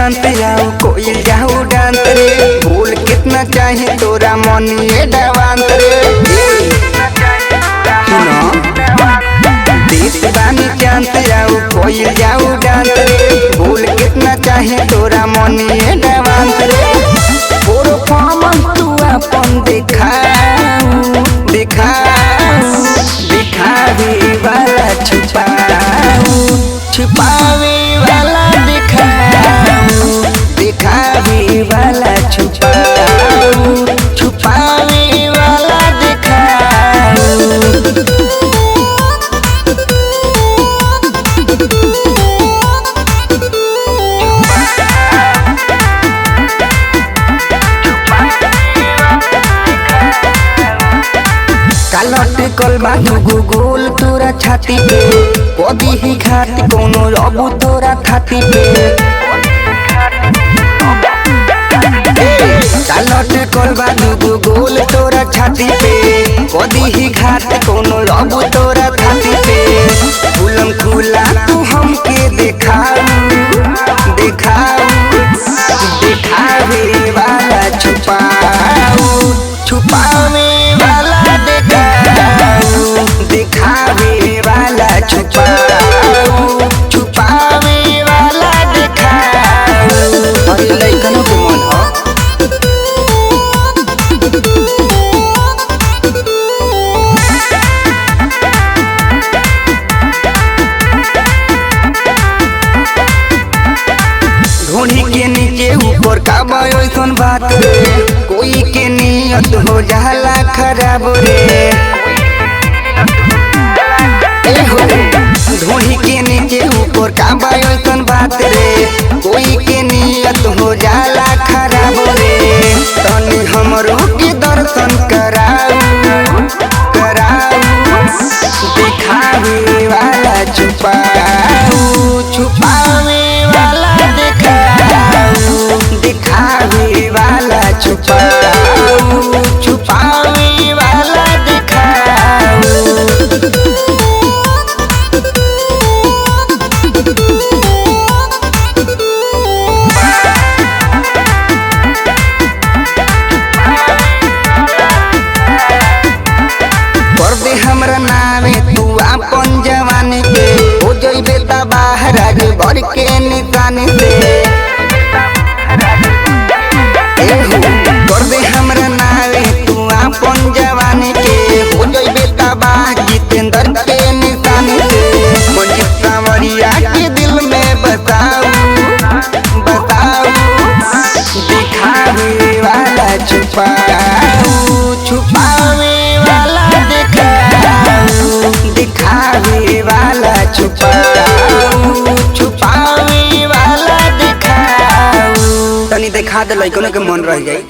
चांद आओ कोई जाऊ डांस रे बोल कितना चाहे तोरा मनी एडवांस रे देश बानी चांद आओ कोई जाऊ डांस रे बोल कितना चाहे तोरा मनी एडवांस रे परफॉर्मेंस तू अपन दिखावे वाला छुपावे वाला दिखावे वाला छुपावे वाला कल बाजू गोल तोरा छाती पे कदी ही घाट कोनो अबू तोरा खाती पे कल बाजू गोल तोरा छाती पे कदी ही घाट कोनो अबू तोरा खाती पे फूलम खुला तू हमके दिखावे वाला छुपावे वाला दिखावे वाला छुपावे वाला अरे लइकनों के मन हो ढोनी के नीचे ऊपर काबा ऐसन बात रे कोई के नियत हो जाला खराब रे ढोनी के नीचे ऊपर काबा ऐसन बात रे कोई के नियत हो जाला खराब रे तनी हमरो के दर्शन कराऊ दिखावे वाला छुपावे वाला दिखावे वाला छुपावे वाला हमरा नामे तू अपन जवानी के हो जइबे तबाह राज भर के निशानी से कर दे हमरा नामे तू अपन जवानी के हो जइबे तबाह जितेंद्र के निशानी से मंजित सावरिया के दिल में बसाऊ दिखावे वाला छुपावे वाला दिखावे वाला छुपावे वाला तनी देखा दे लइकन के मन रह जाई।